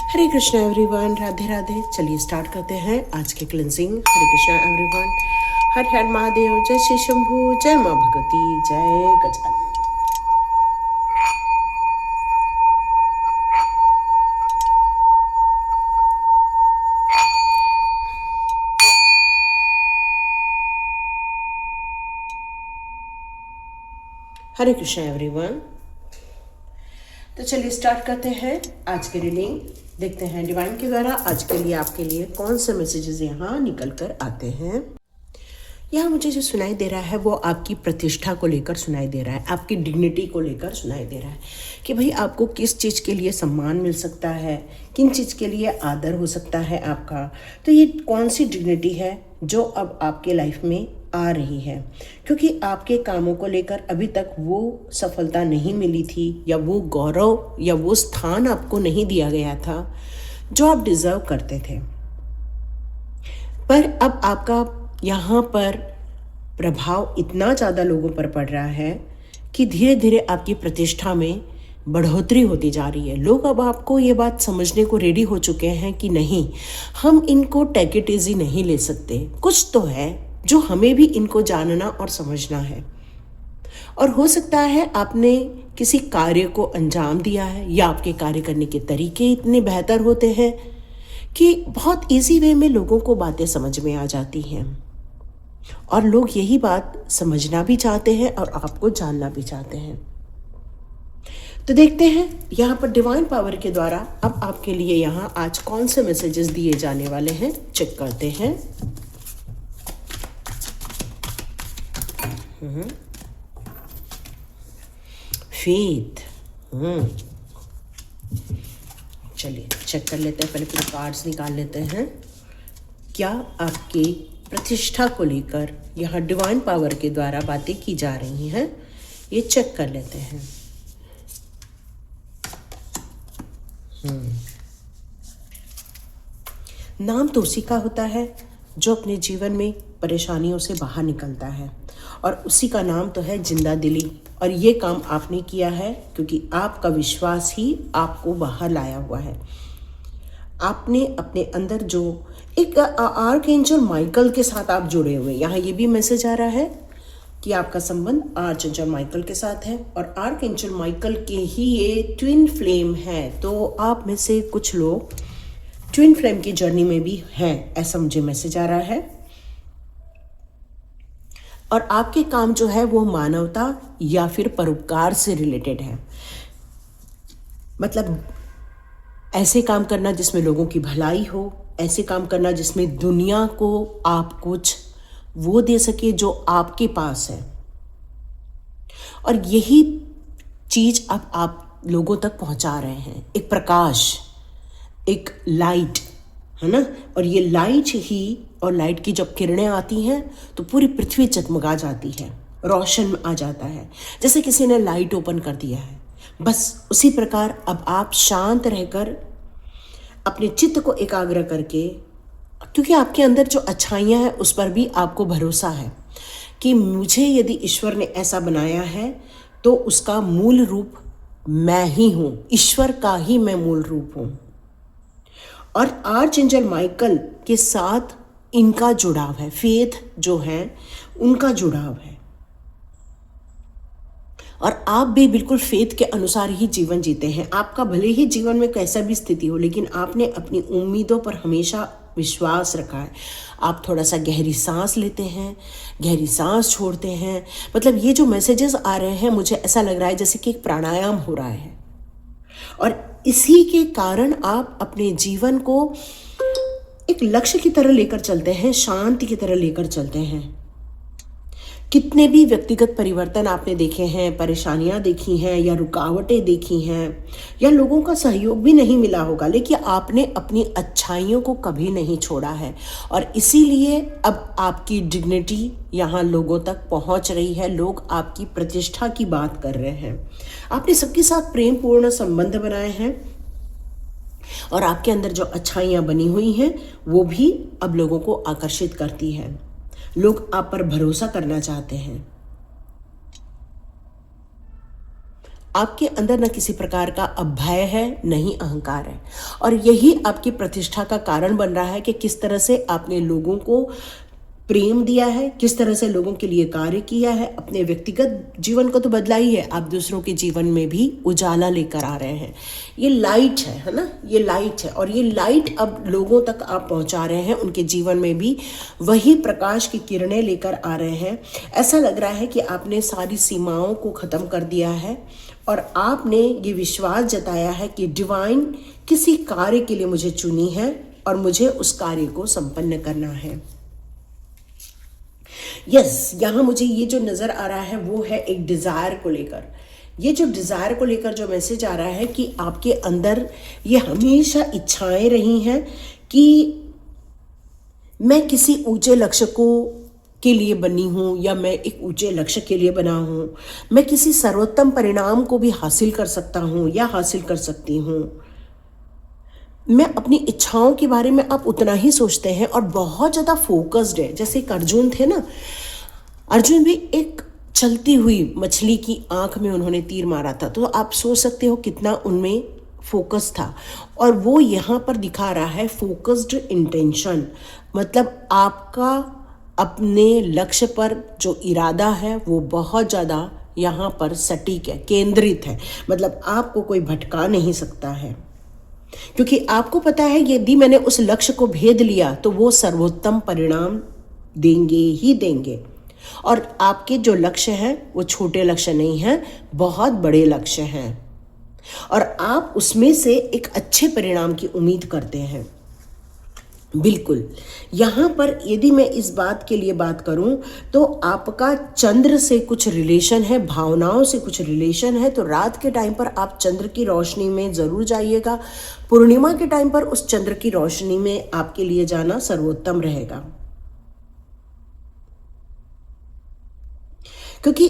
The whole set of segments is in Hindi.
हरे कृष्णा एवरीवन, राधे राधे। चलिए स्टार्ट करते हैं आज के क्लिनजिंग। हरे कृष्णा एवरीवन, हर हर महादेव, जय श्री शंभू, जय माँ भगवती, जय गजानन। हरे कृष्णा एवरीवन। तो चलिए स्टार्ट करते हैं आज की रीडिंग। देखते हैं डिवाइन के द्वारा आज के लिए आपके लिए कौन से मैसेजेस यहाँ निकल कर आते हैं। यहाँ मुझे जो सुनाई दे रहा है वो आपकी प्रतिष्ठा को लेकर सुनाई दे रहा है, आपकी डिग्निटी को लेकर सुनाई दे रहा है कि भाई आपको किस चीज़ के लिए सम्मान मिल सकता है, किन चीज़ के लिए आदर हो सकता है आपका। तो ये कौन सी डिग्निटी है जो अब आपके लाइफ में आ रही है, क्योंकि आपके कामों को लेकर अभी तक वो सफलता नहीं मिली थी, या वो गौरव या वो स्थान आपको नहीं दिया गया था जो आप डिज़र्व करते थे। पर अब आपका यहाँ पर प्रभाव इतना ज़्यादा लोगों पर पड़ रहा है कि धीरे धीरे आपकी प्रतिष्ठा में बढ़ोतरी होती जा रही है। लोग अब आपको ये बात समझने को रेडी हो चुके हैं कि नहीं, हम इनको टेक इट इजी नहीं ले सकते, कुछ तो है जो हमें भी इनको जानना और समझना है। और हो सकता है आपने किसी कार्य को अंजाम दिया है, या आपके कार्य करने के तरीके इतने बेहतर होते हैं कि बहुत इजी वे में लोगों को बातें समझ में आ जाती हैं, और लोग यही बात समझना भी चाहते हैं और आपको जानना भी चाहते हैं। तो देखते हैं यहाँ पर डिवाइन पावर के द्वारा अब आपके लिए यहाँ आज कौन से मैसेजेस दिए जाने वाले हैं, चेक करते हैं। फेथ। चलिए चेक कर लेते हैं, पहले पूरे कार्ड्स निकाल लेते हैं। क्या आपकी प्रतिष्ठा को लेकर यहाँ डिवाइन पावर के द्वारा बातें की जा रही हैं, ये चेक कर लेते हैं। नाम तो उसी का होता है जो अपने जीवन में परेशानियों से बाहर निकलता है, और उसी का नाम तो है जिंदा दिली। और ये काम आपने किया है क्योंकि आपका विश्वास ही आपको बाहर लाया हुआ है। आपने अपने अंदर जो एक आर्कएंजल माइकल के साथ आप जुड़े हुए, यहाँ ये भी मैसेज आ रहा है कि आपका संबंध आर्चएंजल माइकल के साथ है, और आर्कएंजल माइकल के ही ये ट्विन फ्लेम है। तो आप में से कुछ लोग ट्विन फ्लेम की जर्नी में भी हैं, ऐसा मुझे मैसेज आ रहा है। और आपके काम जो है वो मानवता या फिर परोपकार से रिलेटेड है, मतलब ऐसे काम करना जिसमें लोगों की भलाई हो, ऐसे काम करना जिसमें दुनिया को आप कुछ वो दे सके जो आपके पास है। और यही चीज अब आप लोगों तक पहुंचा रहे हैं, एक प्रकाश, एक लाइट, है ना। और ये लाइट ही, और लाइट की जब किरणें आती हैं तो पूरी पृथ्वी चकमगा जाती है, रोशन आ जाता है, जैसे किसी ने लाइट ओपन कर दिया है। बस उसी प्रकार अब आप शांत रहकर अपने चित्त को एकाग्र करके, क्योंकि आपके अंदर जो अच्छाइयाँ हैं उस पर भी आपको भरोसा है कि मुझे यदि ईश्वर ने ऐसा बनाया है तो उसका मूल रूप मैं ही हूँ, ईश्वर का ही मैं मूल रूप हूँ। और आर्चएंजल माइकल के साथ इनका जुड़ाव है, फेथ जो है उनका जुड़ाव है, और आप भी बिल्कुल फेथ के अनुसार ही जीवन जीते हैं। आपका भले ही जीवन में कैसा भी स्थिति हो, लेकिन आपने अपनी उम्मीदों पर हमेशा विश्वास रखा है। आप थोड़ा सा गहरी सांस लेते हैं, गहरी सांस छोड़ते हैं, मतलब ये जो मैसेजेस आ रहे हैं मुझे ऐसा लग रहा है जैसे कि एक प्राणायाम हो रहा है। और इसी के कारण आप अपने जीवन को एक लक्ष्य की तरह लेकर चलते हैं, शांति की तरह लेकर चलते हैं। कितने भी व्यक्तिगत परिवर्तन आपने देखे हैं, परेशानियां देखी हैं, या रुकावटें देखी हैं, या लोगों का सहयोग भी नहीं मिला होगा, लेकिन आपने अपनी अच्छाइयों को कभी नहीं छोड़ा है। और इसीलिए अब आपकी डिग्निटी यहाँ लोगों तक पहुँच रही है, लोग आपकी प्रतिष्ठा की बात कर रहे हैं। आपने सबके साथ प्रेम पूर्ण संबंध बनाए हैं, और आपके अंदर जो अच्छाइयाँ बनी हुई हैं वो भी अब लोगों को आकर्षित करती है। लोग आप पर भरोसा करना चाहते हैं। आपके अंदर न किसी प्रकार का अब भय है, न ही अहंकार है। और यही आपकी प्रतिष्ठा का कारण बन रहा है कि किस तरह से आपने लोगों को प्रेम दिया है, किस तरह से लोगों के लिए कार्य किया है। अपने व्यक्तिगत जीवन को तो बदला ही है, आप दूसरों के जीवन में भी उजाला लेकर आ रहे हैं। ये लाइट है ना, ये लाइट है, और ये लाइट अब लोगों तक आप पहुंचा रहे हैं। उनके जीवन में भी वही प्रकाश की किरणें लेकर आ रहे हैं। ऐसा लग रहा है कि आपने सारी सीमाओं को ख़त्म कर दिया है और आपने ये विश्वास जताया है कि डिवाइन किसी कार्य के लिए मुझे चुनी है और मुझे उस कार्य को संपन्न करना है। यहाँ मुझे ये जो नज़र आ रहा है वो है एक डिज़ायर को लेकर। ये जो डिज़ायर को लेकर जो मैसेज आ रहा है कि आपके अंदर ये हमेशा इच्छाएं रही हैं कि मैं किसी ऊंचे लक्ष्य को के लिए बनी हूँ, या मैं एक ऊंचे लक्ष्य के लिए बना हूँ, मैं किसी सर्वोत्तम परिणाम को भी हासिल कर सकता हूँ या हासिल कर सकती हूँ। मैं अपनी इच्छाओं के बारे में आप उतना ही सोचते हैं और बहुत ज़्यादा फोकस्ड है। जैसे एक अर्जुन थे ना, अर्जुन भी एक चलती हुई मछली की आंख में उन्होंने तीर मारा था, तो आप सोच सकते हो कितना उनमें फोकस था। और वो यहाँ पर दिखा रहा है फोकस्ड इंटेंशन, मतलब आपका अपने लक्ष्य पर जो इरादा है वो बहुत ज़्यादा यहाँ पर सटीक है, केंद्रित है। मतलब आपको कोई भटका नहीं सकता है, क्योंकि आपको पता है यदि मैंने उस लक्ष्य को भेद लिया तो वो सर्वोत्तम परिणाम देंगे ही देंगे। और आपके जो लक्ष्य हैं वो छोटे लक्ष्य नहीं हैं, बहुत बड़े लक्ष्य हैं, और आप उसमें से एक अच्छे परिणाम की उम्मीद करते हैं। बिल्कुल। यहाँ पर यदि मैं इस बात के लिए बात करूं तो आपका चंद्र से कुछ रिलेशन है, भावनाओं से कुछ रिलेशन है। तो रात के टाइम पर आप चंद्र की रोशनी में ज़रूर जाइएगा। पूर्णिमा के टाइम पर उस चंद्र की रोशनी में आपके लिए जाना सर्वोत्तम रहेगा, क्योंकि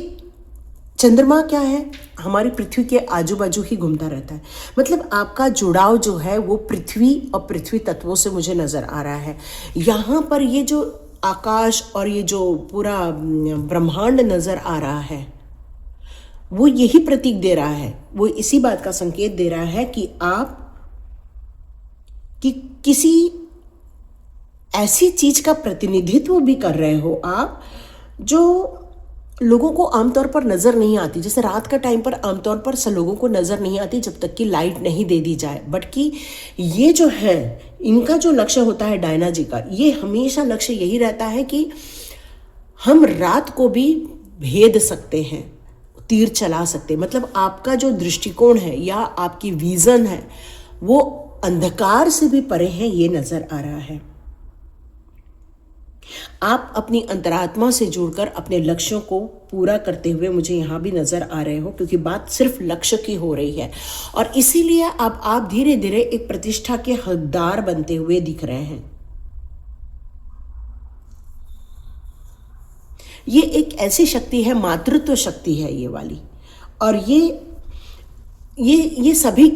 चंद्रमा क्या है, हमारी पृथ्वी के आजू बाजू ही घूमता रहता है। मतलब आपका जुड़ाव जो है वो पृथ्वी और पृथ्वी तत्वों से मुझे नज़र आ रहा है। यहाँ पर ये जो आकाश और ये जो पूरा ब्रह्मांड नज़र आ रहा है वो यही प्रतीक दे रहा है, वो इसी बात का संकेत दे रहा है कि आप किसी ऐसी चीज़ का प्रतिनिधित्व भी कर रहे हो आप जो लोगों को आमतौर पर नज़र नहीं आती। जैसे रात का टाइम पर आमतौर पर लोगों को नज़र नहीं आती जब तक कि लाइट नहीं दे दी जाए, बट कि ये जो है इनका जो लक्ष्य होता है डायना जी का, ये हमेशा लक्ष्य यही रहता है कि हम रात को भी भेद सकते हैं, तीर चला सकते हैं। मतलब आपका जो दृष्टिकोण है या आपकी विज़न है वो अंधकार से भी परे है, ये नज़र आ रहा है। आप अपनी अंतरात्मा से जुड़कर अपने लक्ष्यों को पूरा करते हुए मुझे यहाँ भी नज़र आ रहे हो, क्योंकि बात सिर्फ लक्ष्य की हो रही है। और इसीलिए अब आप धीरे धीरे एक प्रतिष्ठा के हकदार बनते हुए दिख रहे हैं। ये एक ऐसी शक्ति है, मातृत्व शक्ति है ये वाली, और ये सभी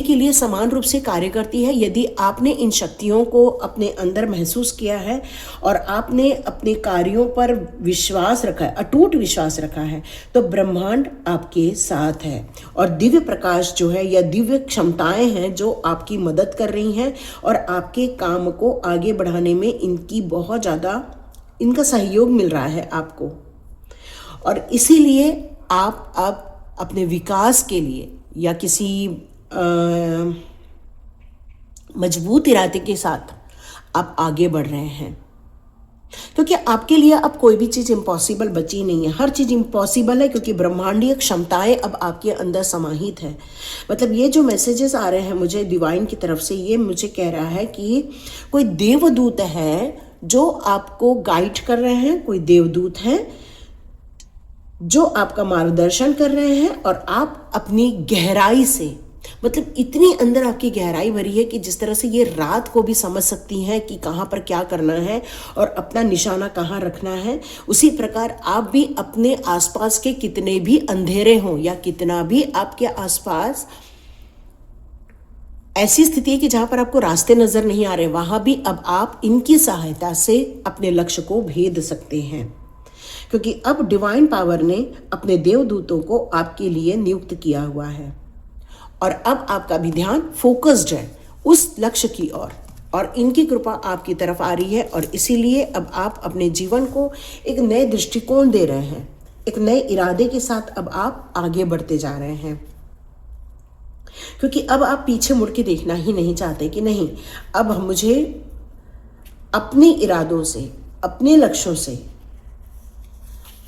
के लिए समान रूप से कार्य करती है। यदि आपने इन शक्तियों को अपने अंदर महसूस किया है और आपने अपने कार्यों पर विश्वास रखा है, अटूट विश्वास रखा है, तो ब्रह्मांड आपके साथ है। और दिव्य प्रकाश जो है या दिव्य क्षमताएं हैं जो आपकी मदद कर रही हैं और आपके काम को आगे बढ़ाने में इनकी बहुत ज़्यादा इनका सहयोग मिल रहा है आपको। और इसीलिए आप अब अपने विकास के लिए या किसी मजबूत इरादे के साथ आप आगे बढ़ रहे हैं, क्योंकि आपके लिए अब कोई भी चीज़ इम्पॉसिबल बची नहीं है। हर चीज़ इम्पॉसिबल है, क्योंकि ब्रह्मांडीय क्षमताएं अब आपके अंदर समाहित है। मतलब ये जो मैसेजेस आ रहे हैं मुझे डिवाइन की तरफ से, ये मुझे कह रहा है कि कोई देवदूत है जो आपको गाइड कर रहे हैं, कोई देवदूत हैं जो आपका मार्गदर्शन कर रहे हैं। और आप अपनी गहराई से, मतलब इतनी अंदर आपकी गहराई भरी है कि जिस तरह से ये रात को भी समझ सकती हैं कि कहाँ पर क्या करना है और अपना निशाना कहाँ रखना है, उसी प्रकार आप भी अपने आसपास के कितने भी अंधेरे हों या कितना भी आपके आसपास ऐसी स्थिति है कि जहाँ पर आपको रास्ते नज़र नहीं आ रहे, वहाँ भी अब आप इनकी सहायता से अपने लक्ष्य को भेद सकते हैं। क्योंकि अब डिवाइन पावर ने अपने देवदूतों को आपके लिए नियुक्त किया हुआ है और अब आपका भी ध्यान फोकस्ड है उस लक्ष्य की ओर और इनकी कृपा आपकी तरफ आ रही है और इसीलिए अब आप अपने जीवन को एक नए दृष्टिकोण दे रहे हैं, एक नए इरादे के साथ अब आप आगे बढ़ते जा रहे हैं, क्योंकि अब आप पीछे मुड़ के देखना ही नहीं चाहते कि नहीं, अब मुझे अपने इरादों से, अपने लक्ष्यों से,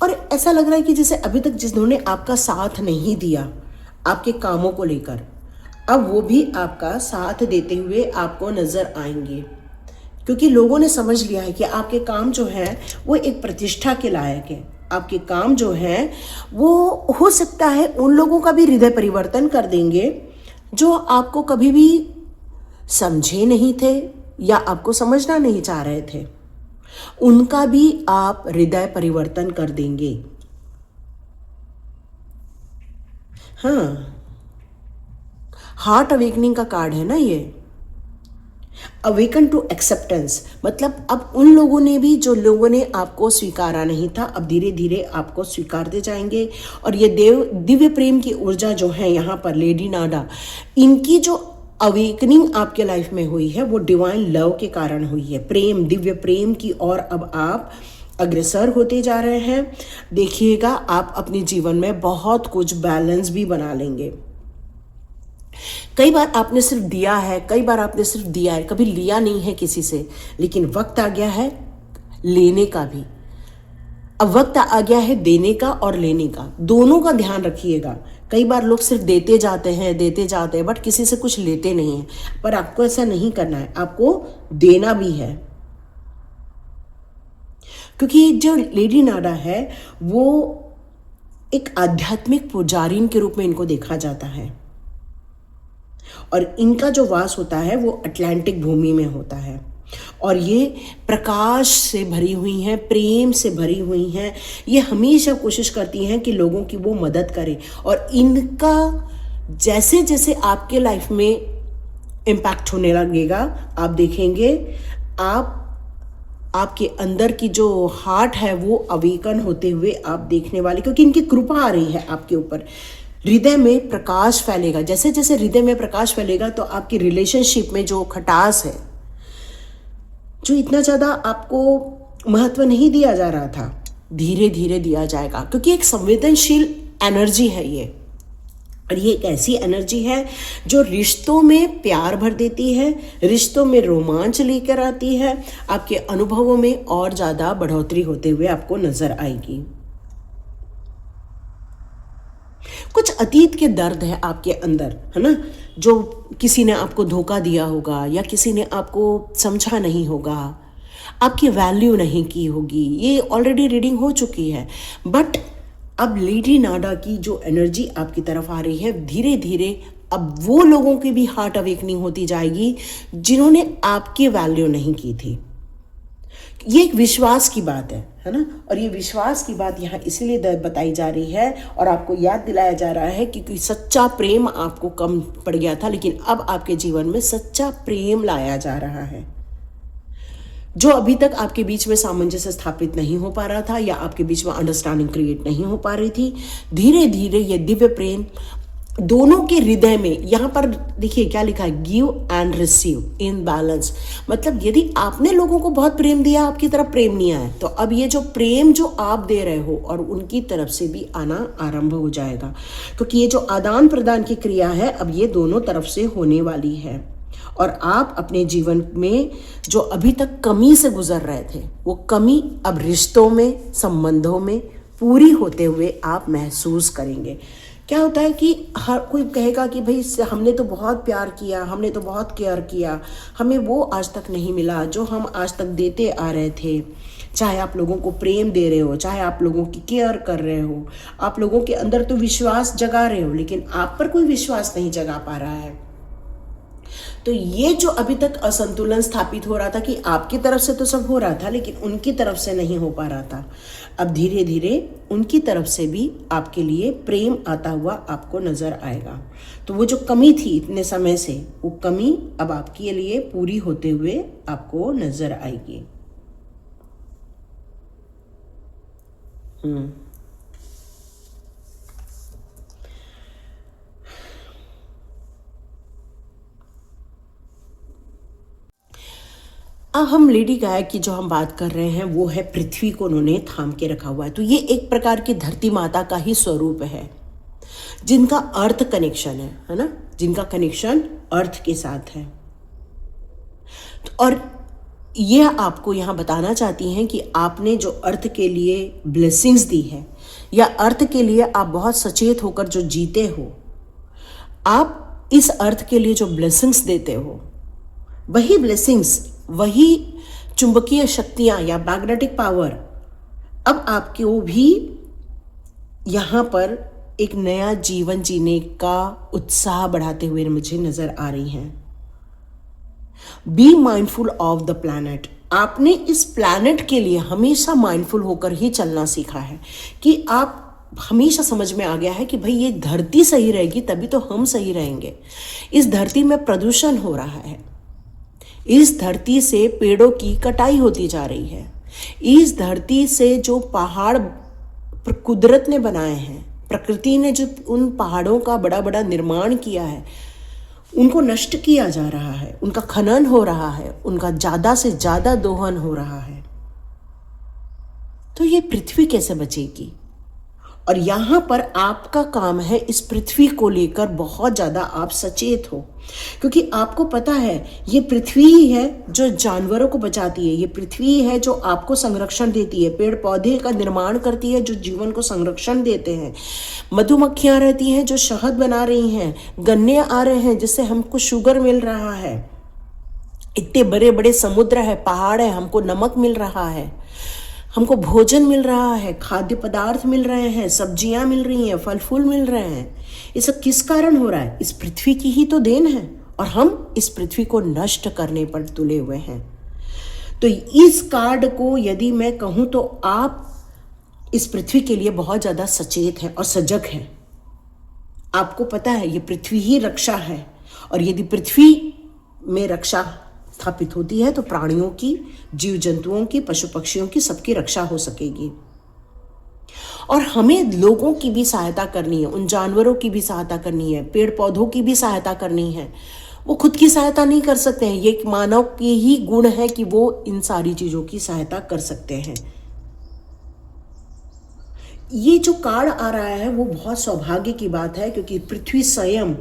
और ऐसा लग रहा है कि जैसे अभी तक जिन्होंने आपका साथ नहीं दिया आपके कामों को लेकर, अब वो भी आपका साथ देते हुए आपको नजर आएंगे, क्योंकि लोगों ने समझ लिया है कि आपके काम जो है वो एक प्रतिष्ठा के लायक है। आपके काम जो है वो हो सकता है उन लोगों का भी हृदय परिवर्तन कर देंगे जो आपको कभी भी समझे नहीं थे या आपको समझना नहीं चाह रहे थे, उनका भी आप हृदय परिवर्तन कर देंगे। हाँ, हार्ट अवेकनिंग का कार्ड है ना ये, अवेकन टू एक्सेप्टेंस, मतलब अब उन लोगों ने भी, जो लोगों ने आपको स्वीकारा नहीं था, अब धीरे धीरे आपको स्वीकारते जाएंगे। और ये दिव्य प्रेम की ऊर्जा जो है यहाँ पर लेडी नाडा, इनकी जो अवेकनिंग आपके लाइफ में हुई है वो डिवाइन लव के कारण हुई है, प्रेम, दिव्य प्रेम की ओर अब आप अग्रसर होते जा रहे हैं। देखिएगा आप अपने जीवन में बहुत कुछ बैलेंस भी बना लेंगे। कई बार आपने सिर्फ दिया है, कई बार आपने सिर्फ दिया है, कभी लिया नहीं है किसी से, लेकिन वक्त आ गया है लेने का भी। अब वक्त आ गया है देने का और लेने का, दोनों का ध्यान रखिएगा। कई बार लोग सिर्फ देते जाते हैं बट किसी से कुछ लेते नहीं हैं, पर आपको ऐसा नहीं करना है, आपको देना भी है। क्योंकि जो लेडी नाडा है वो एक आध्यात्मिक पुजारिन के रूप में इनको देखा जाता है और इनका जो वास होता है वो अटलांटिक भूमि में होता है और ये प्रकाश से भरी हुई हैं, प्रेम से भरी हुई हैं। ये हमेशा कोशिश करती हैं कि लोगों की वो मदद करें और इनका जैसे जैसे आपके लाइफ में इम्पैक्ट होने लगेगा, आप देखेंगे आपके अंदर की जो हार्ट है वो अवेकन होते हुए आप देखने वाले, क्योंकि इनकी कृपा आ रही है आपके ऊपर। हृदय में प्रकाश फैलेगा, जैसे जैसे हृदय में प्रकाश फैलेगा तो आपकी रिलेशनशिप में जो खटास है, जो इतना ज़्यादा आपको महत्व नहीं दिया जा रहा था, धीरे धीरे दिया जाएगा, क्योंकि एक संवेदनशील एनर्जी है ये। और ये एक ऐसी एनर्जी है जो रिश्तों में प्यार भर देती है, रिश्तों में रोमांच लेकर आती है, आपके अनुभवों में और ज़्यादा बढ़ोतरी होते हुए आपको नजर आएगी। कुछ अतीत के दर्द है आपके अंदर, है ना, जो किसी ने आपको धोखा दिया होगा या किसी ने आपको समझा नहीं होगा, आपकी वैल्यू नहीं की होगी, ये ऑलरेडी रीडिंग हो चुकी है। बट अब लेडी नाडा की जो एनर्जी आपकी तरफ आ रही है, धीरे धीरे अब वो लोगों की भी हार्ट अवेकनिंग होती जाएगी जिन्होंने आपकी वैल्यू नहीं की थी। ये एक विश्वास की बात है ना, और ये विश्वास की बात यहाँ इसलिए बताई जा रही है और आपको याद दिलाया जा रहा है क्योंकि सच्चा प्रेम आपको कम पड़ गया था, लेकिन अब आपके जीवन में सच्चा प्रेम लाया जा रहा है। जो अभी तक आपके बीच में सामंजस्य स्थापित नहीं हो पा रहा था या आपके बीच में अंडरस्टैंडिंग क्रिएट नहीं हो पा रही थी, धीरे धीरे ये दिव्य प्रेम दोनों के हृदय में, यहाँ पर देखिए क्या लिखा है, give and receive in balance. मतलब यदि आपने लोगों को बहुत प्रेम दिया, आपकी तरफ प्रेम नहीं आया, तो अब ये जो प्रेम जो आप दे रहे हो और उनकी तरफ से भी आना आरंभ हो जाएगा, क्योंकि ये जो आदान प्रदान की क्रिया है अब ये दोनों तरफ से होने वाली है। और आप अपने जीवन में जो अभी तक कमी से गुजर रहे थे, वो कमी अब रिश्तों में, संबंधों में पूरी होते हुए आप महसूस करेंगे। क्या होता है कि हर कोई कहेगा कि भाई हमने तो बहुत प्यार किया, हमने तो बहुत केयर किया, हमें वो आज तक नहीं मिला जो हम आज तक देते आ रहे थे। चाहे आप लोगों को प्रेम दे रहे हो, चाहे आप लोगों की केयर कर रहे हो, आप लोगों के अंदर तो विश्वास जगा रहे हो, लेकिन आप पर कोई विश्वास नहीं जगा पा रहा है। तो ये जो अभी तक असंतुलन स्थापित हो रहा था कि आपकी तरफ से तो सब हो रहा था लेकिन उनकी तरफ से नहीं हो पा रहा था, अब धीरे धीरे उनकी तरफ से भी आपके लिए प्रेम आता हुआ आपको नजर आएगा। तो वो जो कमी थी इतने समय से, वो कमी अब आपके लिए पूरी होते हुए आपको नजर आएगी। अब हम लेडी गाय की जो हम बात कर रहे हैं वो है पृथ्वी को उन्होंने थाम के रखा हुआ है। तो ये एक प्रकार की धरती माता का ही स्वरूप है, जिनका अर्थ कनेक्शन है ना, जिनका कनेक्शन अर्थ के साथ है। और ये आपको यहाँ बताना चाहती हैं कि आपने जो अर्थ के लिए ब्लेसिंग्स दी है, या अर्थ के लिए आप बहुत सचेत होकर जो जीते हो, आप इस अर्थ के लिए जो ब्लेसिंग्स देते हो, वही ब्लेसिंग्स, वही चुंबकीय शक्तियां या मैग्नेटिक पावर अब आपको भी यहाँ पर एक नया जीवन जीने का उत्साह बढ़ाते हुए मुझे नजर आ रही हैं। Be mindful of the planet. आपने इस प्लैनेट के लिए हमेशा माइंडफुल होकर ही चलना सीखा है, कि आप हमेशा समझ में आ गया है कि भाई ये धरती सही रहेगी तभी तो हम सही रहेंगे। इस धरती में प्रदूषण हो रहा है, इस धरती से पेड़ों की कटाई होती जा रही है, इस धरती से जो पहाड़ कुदरत ने बनाए हैं, प्रकृति ने जो उन पहाड़ों का बड़ा बड़ा निर्माण किया है, उनको नष्ट किया जा रहा है, उनका खनन हो रहा है, उनका ज़्यादा से ज़्यादा दोहन हो रहा है। तो ये पृथ्वी कैसे बचेगी? और यहाँ पर आपका काम है इस पृथ्वी को लेकर बहुत ज़्यादा आप सचेत हो, क्योंकि आपको पता है ये पृथ्वी ही है जो जानवरों को बचाती है, ये पृथ्वी है जो आपको संरक्षण देती है, पेड़ पौधे का निर्माण करती है जो जीवन को संरक्षण देते हैं, मधुमक्खियाँ रहती हैं जो शहद बना रही हैं, गन्ने आ रहे हैं जिससे हमको शुगर मिल रहा है, इतने बड़े बड़े समुद्र है, पहाड़ है, हमको नमक मिल रहा है, हमको भोजन मिल रहा है, खाद्य पदार्थ मिल रहे हैं, सब्जियां मिल रही हैं, फल फूल मिल रहे हैं। ये सब किस कारण हो रहा है? इस पृथ्वी की ही तो देन है, और हम इस पृथ्वी को नष्ट करने पर तुले हुए हैं। तो इस कार्ड को यदि मैं कहूँ तो आप इस पृथ्वी के लिए बहुत ज़्यादा सचेत हैं और सजग हैं। आपको पता है ये पृथ्वी ही रक्षा है, और यदि पृथ्वी में रक्षा स्थापित होती है तो प्राणियों की, जीव जंतुओं की, पशु पक्षियों की, सबकी रक्षा हो सकेगी। और हमें लोगों की भी सहायता करनी है, उन जानवरों की भी सहायता करनी है, पेड़ पौधों की भी सहायता करनी है। वो खुद की सहायता नहीं कर सकते हैं, ये एक मानव के ही गुण है कि वो इन सारी चीजों की सहायता कर सकते हैं। ये जो कार्ड आ रहा है वो बहुत सौभाग्य की बात है, क्योंकि पृथ्वी स्वयं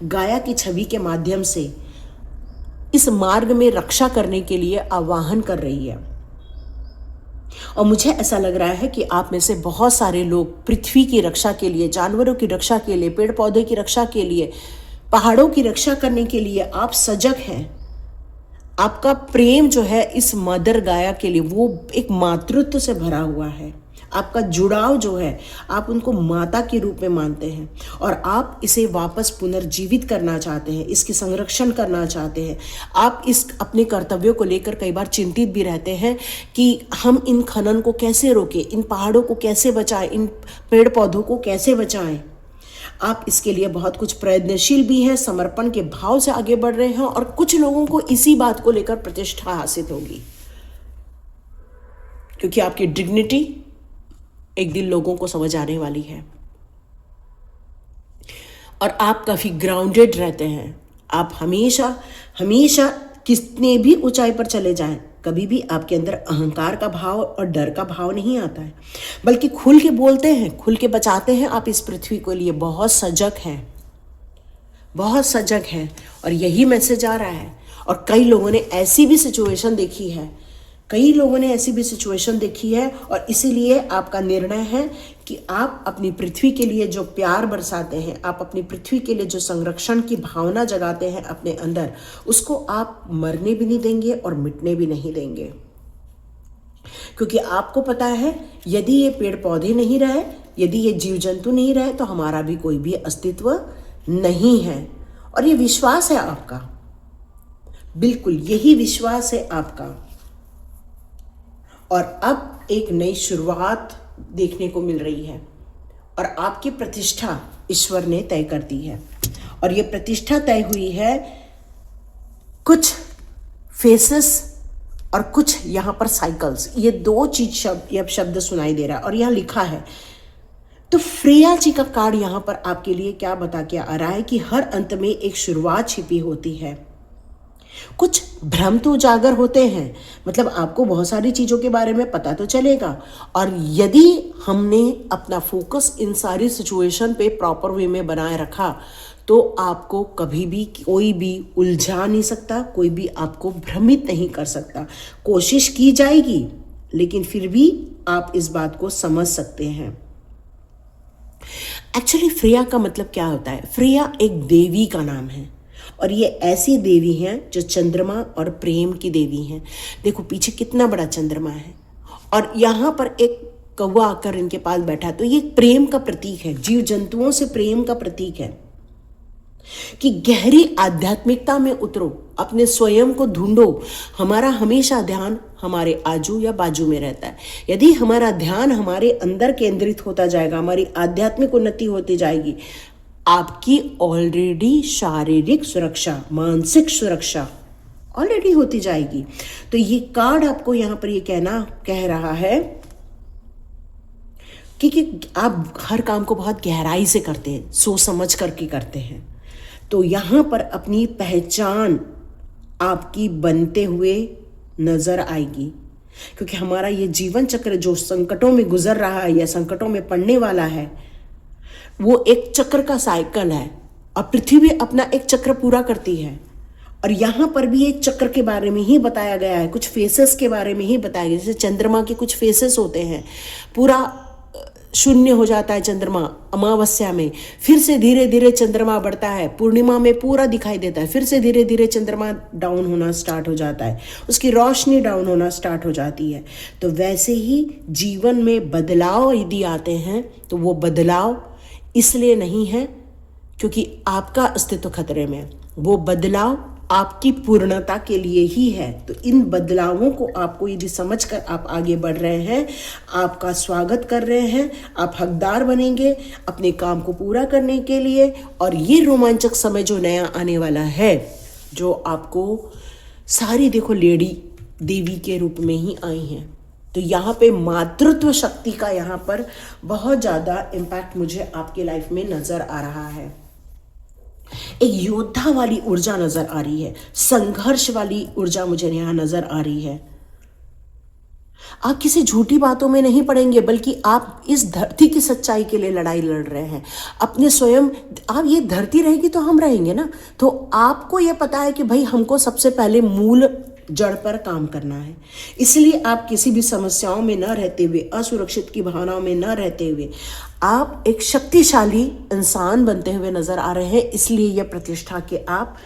गाया की छवि के माध्यम से इस मार्ग में रक्षा करने के लिए आह्वान कर रही है। और मुझे ऐसा लग रहा है कि आप में से बहुत सारे लोग पृथ्वी की रक्षा के लिए, जानवरों की रक्षा के लिए, पेड़ पौधे की रक्षा के लिए, पहाड़ों की रक्षा करने के लिए आप सजग हैं। आपका प्रेम जो है इस मदर गाया के लिए वो एक मातृत्व से भरा हुआ है। आपका जुड़ाव जो है, आप उनको माता के रूप में मानते हैं, और आप इसे वापस पुनर्जीवित करना चाहते हैं, इसकी संरक्षण करना चाहते हैं। आप इस अपने कर्तव्यों को लेकर कई बार चिंतित भी रहते हैं कि हम इन खनन को कैसे रोकें, इन पहाड़ों को कैसे बचाएं, इन पेड़ पौधों को कैसे बचाएं। आप इसके लिए बहुत कुछ प्रयत्नशील भी हैं, समर्पण के भाव से आगे बढ़ रहे हैं, और कुछ लोगों को इसी बात को लेकर प्रतिष्ठा हासिल होगी, क्योंकि आपकी डिग्निटी एक दिन लोगों को समझ आने वाली है। और आप काफी ग्राउंडेड रहते हैं। आप हमेशा हमेशा कितने भी ऊंचाई पर चले जाएं, कभी भी आपके अंदर अहंकार का भाव और डर का भाव नहीं आता है, बल्कि खुल के बोलते हैं, खुल के बचाते हैं। आप इस पृथ्वी के लिए बहुत सजग हैं, बहुत सजग हैं, और यही मैसेज आ रहा है। और कई लोगों ने ऐसी भी सिचुएशन देखी है, कई लोगों ने ऐसी भी सिचुएशन देखी है, और इसीलिए आपका निर्णय है कि आप अपनी पृथ्वी के लिए जो प्यार बरसाते हैं, आप अपनी पृथ्वी के लिए जो संरक्षण की भावना जगाते हैं अपने अंदर, उसको आप मरने भी नहीं देंगे और मिटने भी नहीं देंगे। क्योंकि आपको पता है यदि ये पेड़ पौधे नहीं रहे, यदि ये जीव जंतु नहीं रहे, तो हमारा भी कोई भी अस्तित्व नहीं है। और ये विश्वास है आपका, बिल्कुल यही विश्वास है आपका। और अब एक नई शुरुआत देखने को मिल रही है, और आपकी प्रतिष्ठा ईश्वर ने तय कर दी है। और ये प्रतिष्ठा तय हुई है कुछ फेसेस और कुछ यहाँ पर साइकिल्स, ये दो चीज शब्द, ये शब्द सुनाई दे रहा है और यहाँ लिखा है। तो फ्रेया जी का कार्ड यहाँ पर आपके लिए क्या बता के आ रहा है कि हर अंत में एक शुरुआत छिपी होती है। कुछ भ्रम तो उजागर होते हैं, मतलब आपको बहुत सारी चीज़ों के बारे में पता तो चलेगा, और यदि हमने अपना फोकस इन सारी सिचुएशन पे प्रॉपर वे में बनाए रखा तो आपको कभी भी कोई भी उलझा नहीं सकता, कोई भी आपको भ्रमित नहीं कर सकता। कोशिश की जाएगी लेकिन फिर भी आप इस बात को समझ सकते हैं। एक्चुअली फ्रेया का मतलब क्या होता है? फ्रेया एक देवी का नाम है और ये ऐसी देवी हैं जो चंद्रमा और प्रेम की देवी हैं। देखो पीछे कितना बड़ा चंद्रमा है और यहाँ पर एक कौवा आकर इनके पास बैठा, तो ये प्रेम का प्रतीक है, जीव जंतुओं से प्रेम का प्रतीक है कि गहरी आध्यात्मिकता में उतरो, अपने स्वयं को ढूंढो। हमारा हमेशा ध्यान हमारे आजू या बाजू में रहता है। यदि हमारा ध्यान हमारे अंदर केंद्रित होता जाएगा, हमारी आध्यात्मिक उन्नति होती जाएगी, आपकी ऑलरेडी शारीरिक सुरक्षा, मानसिक सुरक्षा ऑलरेडी होती जाएगी। तो ये कार्ड आपको यहाँ पर ये कह रहा है कि आप हर काम को बहुत गहराई से करते हैं, सोच समझ करके करते हैं। तो यहाँ पर अपनी पहचान आपकी बनते हुए नजर आएगी, क्योंकि हमारा ये जीवन चक्र जो संकटों में गुजर रहा है या संकटों में पड़ने वाला है, वो एक चक्र का साइकिल है और पृथ्वी अपना एक चक्र पूरा करती है। और यहाँ पर भी एक चक्र के बारे में ही बताया गया है, कुछ फेसेस के बारे में ही बताया गया। जैसे चंद्रमा के कुछ फेसेस होते हैं, पूरा शून्य हो जाता है चंद्रमा अमावस्या में, फिर से धीरे धीरे चंद्रमा बढ़ता है, पूर्णिमा में पूरा दिखाई देता है, फिर से धीरे धीरे चंद्रमा डाउन होना स्टार्ट हो जाता है, उसकी रोशनी डाउन होना स्टार्ट हो जाती है। तो वैसे ही जीवन में बदलाव यदि आते हैं तो वो बदलाव इसलिए नहीं है क्योंकि आपका अस्तित्व खतरे में है, वो बदलाव आपकी पूर्णता के लिए ही है। तो इन बदलावों को आपको यदि समझकर आप आगे बढ़ रहे हैं, आपका स्वागत कर रहे हैं, आप हकदार बनेंगे अपने काम को पूरा करने के लिए। और ये रोमांचक समय जो नया आने वाला है, जो आपको सारी देखो लेडी देवी के रूप में ही आई हैं, तो यहाँ पे मातृत्व शक्ति का यहाँ पर बहुत ज़्यादा इम्पैक्ट मुझे आपके लाइफ में नज़र आ रहा है। एक योद्धा वाली ऊर्जा नजर आ रही है, संघर्ष वाली ऊर्जा मुझे यहाँ नजर आ रही है। आप किसी झूठी बातों में नहीं पड़ेंगे, बल्कि आप इस धरती की सच्चाई के लिए लड़ाई लड़ रहे हैं अपने स्वयं। आप ये धरती रहेगी तो हम रहेंगे ना, तो आपको ये पता है कि भाई हमको सबसे पहले मूल जड़ पर काम करना है। इसलिए आप किसी भी समस्याओं में न रहते हुए, असुरक्षित की भावनाओं में न रहते हुए, आप एक शक्तिशाली इंसान बनते हुए नजर आ रहे हैं। इसलिए यह प्रतिष्ठा के आप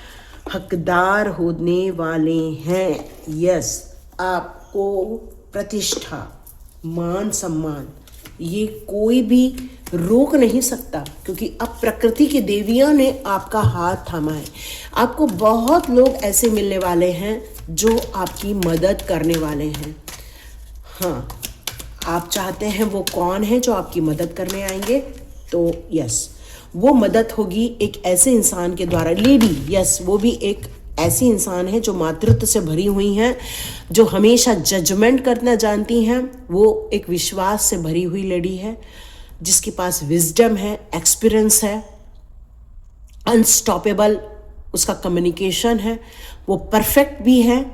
हकदार होने वाले हैं। यस, आपको प्रतिष्ठा, मान सम्मान ये कोई भी रोक नहीं सकता, क्योंकि अब प्रकृति की देवियां ने आपका हाथ थामा है। आपको बहुत लोग ऐसे मिलने वाले हैं जो आपकी मदद करने वाले हैं। हाँ, आप चाहते हैं वो कौन है जो आपकी मदद करने आएंगे? तो यस, वो मदद होगी एक ऐसे इंसान के द्वारा। लेडी, यस, वो भी एक ऐसी इंसान है जो मातृत्व से भरी हुई हैं, जो हमेशा जजमेंट करना जानती हैं। वो एक विश्वास से भरी हुई लेडी है जिसके पास विजडम है, एक्सपीरियंस है, अनस्टॉपेबल उसका कम्युनिकेशन है, वो परफेक्ट भी है,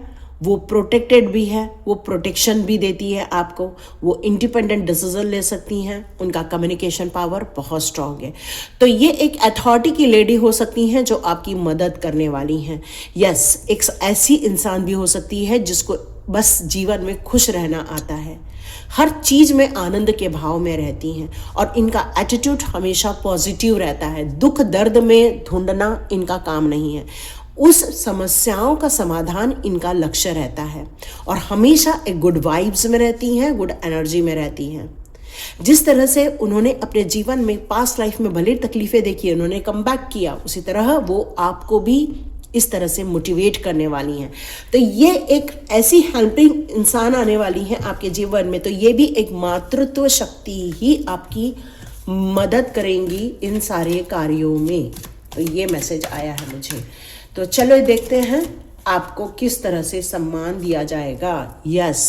वो प्रोटेक्टेड भी है, वो प्रोटेक्शन भी देती है आपको, वो इंडिपेंडेंट डिसीजन ले सकती हैं, उनका कम्युनिकेशन पावर बहुत स्ट्रांग है। तो ये एक अथॉरिटी की लेडी हो सकती हैं जो आपकी मदद करने वाली हैं। यस, एक ऐसी इंसान भी हो सकती है जिसको बस जीवन में खुश रहना आता है, हर चीज में आनंद के भाव में रहती हैं और इनका एटीट्यूड हमेशा पॉजिटिव रहता है। दुख दर्द में ढूंढना इनका काम नहीं है, उस समस्याओं का समाधान इनका लक्ष्य रहता है और हमेशा एक गुड वाइब्स में रहती हैं, गुड एनर्जी में रहती हैं। जिस तरह से उन्होंने अपने जीवन में पास्ट लाइफ में भले तकलीफें देखी, उन्होंने कम बैक किया, उसी तरह वो आपको भी इस तरह से मोटिवेट करने वाली हैं। तो ये एक ऐसी हेल्पिंग इंसान आने वाली है आपके जीवन में, तो ये भी एक मातृत्व शक्ति ही आपकी मदद करेंगी इन सारे कार्यों में। तो ये मैसेज आया है मुझे। तो चलो देखते हैं आपको किस तरह से सम्मान दिया जाएगा। यस।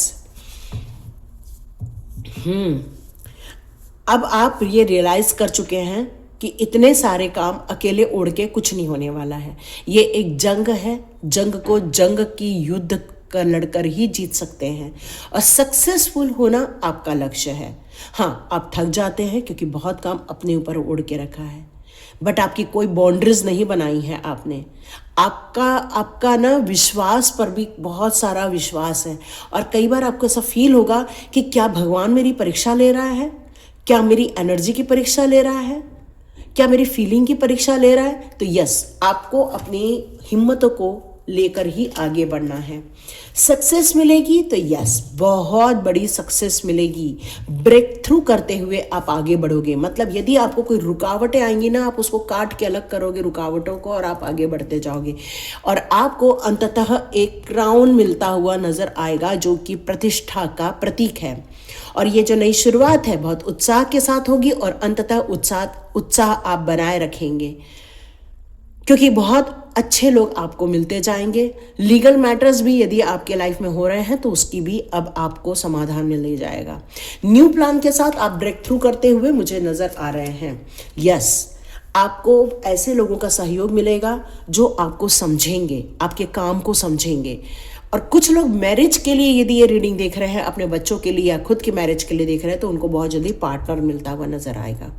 अब आप ये रियलाइज कर चुके हैं कि इतने सारे काम अकेले उड़ के कुछ नहीं होने वाला है। ये एक जंग है, जंग को जंग की युद्ध कर लड़कर ही जीत सकते हैं और सक्सेसफुल होना आपका लक्ष्य है। हाँ, आप थक जाते हैं क्योंकि बहुत काम अपने ऊपर उड़ के रखा है, बट आपकी कोई बाउंड्रीज नहीं बनाई है आपने। आपका ना विश्वास पर भी बहुत सारा विश्वास है और कई बार आपको ऐसा फील होगा कि क्या भगवान मेरी परीक्षा ले रहा है, क्या मेरी एनर्जी की परीक्षा ले रहा है, क्या मेरी फीलिंग की परीक्षा ले रहा है। तो यस, आपको अपनी हिम्मतों को लेकर ही आगे बढ़ना है। सक्सेस मिलेगी तो यस, बहुत बड़ी सक्सेस मिलेगी। ब्रेक थ्रू करते हुए आप आगे बढ़ोगे। मतलब यदि आपको कोई रुकावटें आएंगी ना, आप उसको काट के अलग करोगे रुकावटों को और आप आगे बढ़ते जाओगे और आपको अंततः एक क्राउन मिलता हुआ नजर आएगा जो कि प्रतिष्ठा का प्रतीक है। और ये जो नई शुरुआत है बहुत उत्साह के साथ होगी और अंततः उत्साह आप बनाए रखेंगे क्योंकि बहुत अच्छे लोग आपको मिलते जाएंगे। लीगल मैटर्स भी यदि आपके लाइफ में हो रहे हैं तो उसकी भी अब आपको समाधान मिल जाएगा। न्यू प्लान के साथ आप ब्रेक थ्रू करते हुए मुझे नजर आ रहे हैं। यस, आपको ऐसे लोगों का सहयोग मिलेगा जो आपको समझेंगे, आपके काम को समझेंगे। और कुछ लोग मैरिज के लिए यदि ये रीडिंग देख रहे हैं, अपने बच्चों के लिए या खुद के मैरिज के लिए देख रहे हैं, तो उनको बहुत जल्दी पार्टनर मिलता हुआ नजर आएगा।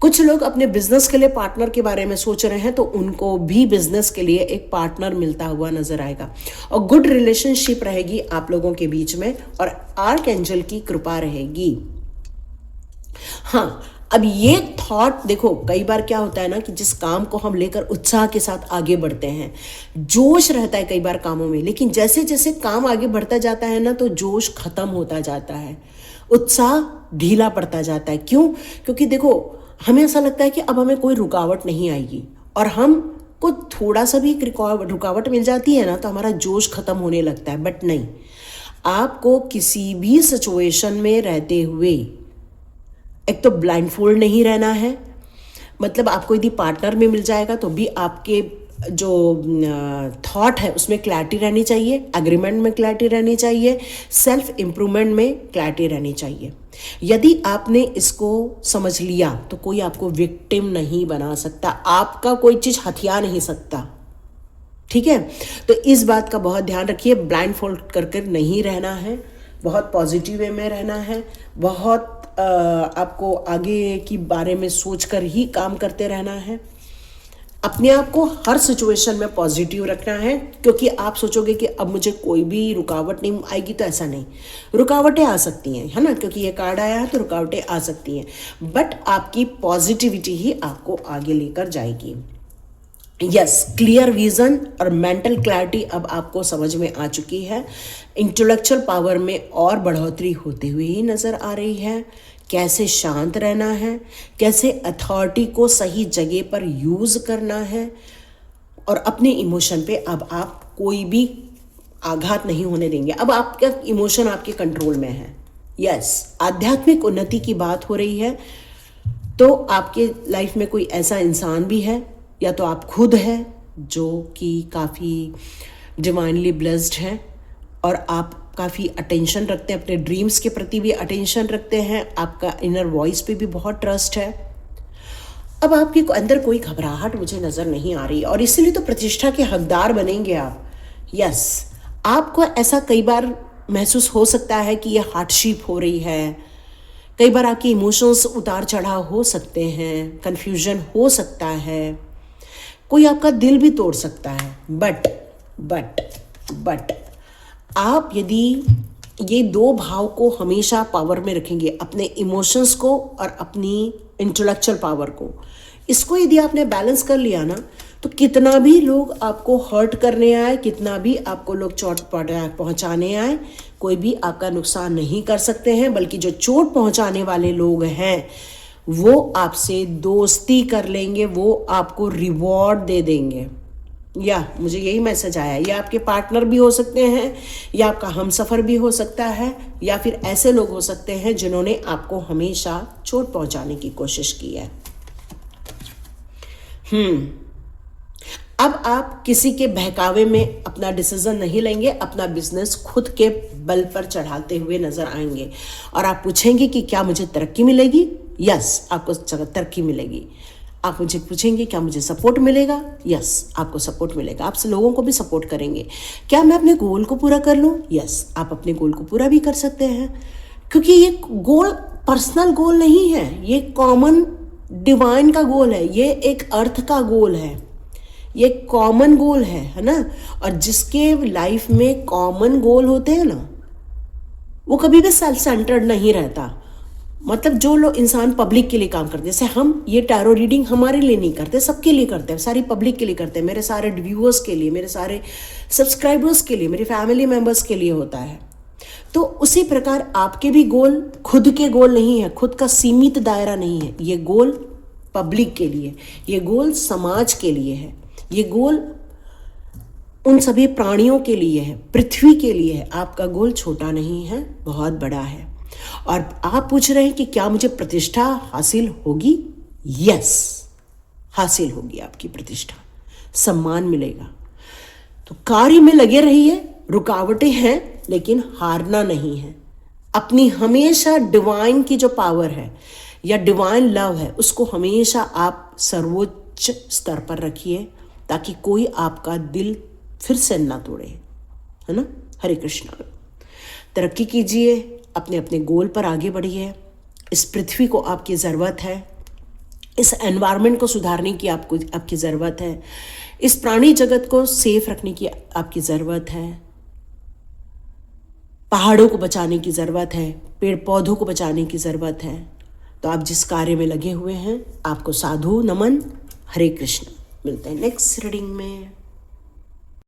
कुछ लोग अपने बिजनेस के लिए पार्टनर के बारे में सोच रहे हैं तो उनको भी बिजनेस के लिए एक पार्टनर मिलता हुआ नजर आएगा और गुड रिलेशनशिप रहेगी आप लोगों के बीच में और आर्क एंजल की कृपा रहेगी। हाँ, अब ये थॉट देखो, कई बार क्या होता है ना कि जिस काम को हम लेकर उत्साह के साथ आगे बढ़ते हैं, जोश रहता है कई बार कामों में, लेकिन जैसे जैसे काम आगे बढ़ता जाता है ना तो जोश खत्म होता जाता है, उत्साह ढीला पड़ता जाता है। क्यों? क्योंकि देखो, हमें ऐसा लगता है कि अब हमें कोई रुकावट नहीं आएगी और हम को थोड़ा सा भी रुकावट मिल जाती है ना तो हमारा जोश खत्म होने लगता है। बट नहीं, आपको किसी भी सिचुएशन में रहते हुए एक तो ब्लाइंडफोल्ड नहीं रहना है। मतलब आपको यदि पार्टनर में मिल जाएगा तो भी आपके जो थॉट है उसमें क्लैरिटी रहनी चाहिए, एग्रीमेंट में क्लैरिटी रहनी चाहिए, सेल्फ इम्प्रूवमेंट में क्लैरिटी रहनी चाहिए। यदि आपने इसको समझ लिया तो कोई आपको विक्टिम नहीं बना सकता, आपका कोई चीज हथिया नहीं सकता। ठीक है, तो इस बात का बहुत ध्यान रखिए। ब्लाइंड फोल्ड कर नहीं रहना है, बहुत पॉजिटिव वे में रहना है, बहुत आपको आगे की बारे में सोचकर ही काम करते रहना है। अपने आप को हर सिचुएशन में पॉजिटिव रखना है क्योंकि आप सोचोगे कि अब मुझे कोई भी रुकावट नहीं आएगी, तो ऐसा नहीं, रुकावटें आ सकती हैं, है ना, क्योंकि ये कार्ड आया है तो रुकावटें आ सकती हैं, बट आपकी पॉजिटिविटी ही आपको आगे लेकर जाएगी। यस, क्लियर विजन और मेंटल क्लैरिटी अब आपको समझ में आ चुकी है। इंटेलेक्चुअल पावर में और बढ़ोतरी होते हुए ही नजर आ रही है। कैसे शांत रहना है, कैसे अथॉरिटी को सही जगह पर यूज करना है और अपने इमोशन पे अब आप कोई भी आघात नहीं होने देंगे। अब आपका इमोशन आपके कंट्रोल में है। यस, आध्यात्मिक उन्नति की बात हो रही है तो आपके लाइफ में कोई ऐसा इंसान भी है या तो आप खुद हैं जो कि काफ़ी डिवाइनली ब्लेस्ड हैं और आप काफ़ी अटेंशन रखते हैं, अपने ड्रीम्स के प्रति भी अटेंशन रखते हैं, आपका इनर वॉइस पे भी बहुत ट्रस्ट है। अब आपके अंदर कोई घबराहट मुझे नज़र नहीं आ रही और इसीलिए तो प्रतिष्ठा के हकदार बनेंगे आप। यस, आपको ऐसा कई बार महसूस हो सकता है कि ये हार्डशिप हो रही है, कई बार आपके इमोशंस उतार चढ़ाव हो सकते हैं, कन्फ्यूजन हो सकता है, कोई आपका दिल भी तोड़ सकता है। बट आप यदि ये दो भाव को हमेशा पावर में रखेंगे, अपने इमोशंस को और अपनी इंटेलेक्चुअल पावर को, इसको यदि आपने बैलेंस कर लिया ना तो कितना भी लोग आपको हर्ट करने आए, कितना भी आपको लोग चोट पहुंचाने आए, कोई भी आपका नुकसान नहीं कर सकते हैं। बल्कि जो चोट पहुंचाने वाले लोग हैं वो आपसे दोस्ती कर लेंगे, वो आपको रिवॉर्ड दे देंगे। या मुझे यही मैसेज आया, ये आपके पार्टनर भी हो सकते हैं या आपका हमसफ़र भी हो सकता है या फिर ऐसे लोग हो सकते हैं जिन्होंने आपको हमेशा चोट पहुंचाने की कोशिश की है। अब आप किसी के बहकावे में अपना डिसीजन नहीं लेंगे, अपना बिजनेस खुद के बल पर चढ़ाते हुए नजर आएंगे और आप पूछेंगे कि क्या मुझे तरक्की मिलेगी? यस, आपको तरक्की मिलेगी। आप मुझे पूछेंगे क्या मुझे सपोर्ट मिलेगा? यस, आपको सपोर्ट मिलेगा। आप लोगों को भी सपोर्ट करेंगे। क्या मैं अपने गोल को पूरा कर लूँ? यस, आप अपने गोल को पूरा भी कर सकते हैं, क्योंकि ये गोल पर्सनल गोल नहीं है, ये कॉमन डिवाइन का गोल है, ये एक अर्थ का गोल है, ये कॉमन गोल है ना। और जिसके लाइफ में कॉमन गोल होते हैं ना, वो कभी भी सेल्फ सेंटर्ड नहीं रहता। मतलब जो लोग इंसान पब्लिक के लिए काम करते हैं, जैसे हम ये टैरो रीडिंग हमारे लिए नहीं करते, सबके लिए करते हैं, सारी पब्लिक के लिए करते हैं, मेरे सारे व्यूअर्स के लिए, मेरे सारे सब्सक्राइबर्स के लिए, मेरे फैमिली मेम्बर्स के लिए होता है। तो उसी प्रकार आपके भी गोल खुद के गोल नहीं है, खुद का सीमित दायरा नहीं है, ये गोल पब्लिक के लिए, ये गोल समाज के लिए है, ये गोल उन सभी प्राणियों के लिए है, पृथ्वी के लिए है। आपका गोल छोटा नहीं है, बहुत बड़ा है। और आप पूछ रहे हैं कि क्या मुझे प्रतिष्ठा हासिल होगी? यस, हासिल होगी आपकी प्रतिष्ठा, सम्मान मिलेगा। तो कार्य में लगे रहिए, रुकावटें हैं लेकिन हारना नहीं है। अपनी हमेशा डिवाइन की जो पावर है या डिवाइन लव है, उसको हमेशा आप सर्वोच्च स्तर पर रखिए, ताकि कोई आपका दिल फिर से ना तोड़े, है ना। हरे कृष्णा। तरक्की कीजिए, अपने अपने गोल पर आगे बढ़िए। इस पृथ्वी को आपकी ज़रूरत है, इस एनवायरनमेंट को सुधारने की आपकी ज़रूरत है, इस प्राणी जगत को सेफ रखने की आपकी ज़रूरत है, पहाड़ों को बचाने की ज़रूरत है, पेड़ पौधों को बचाने की ज़रूरत है। तो आप जिस कार्य में लगे हुए हैं, आपको साधु नमन। हरे कृष्ण। मिलते हैं नेक्स्ट रीडिंग में।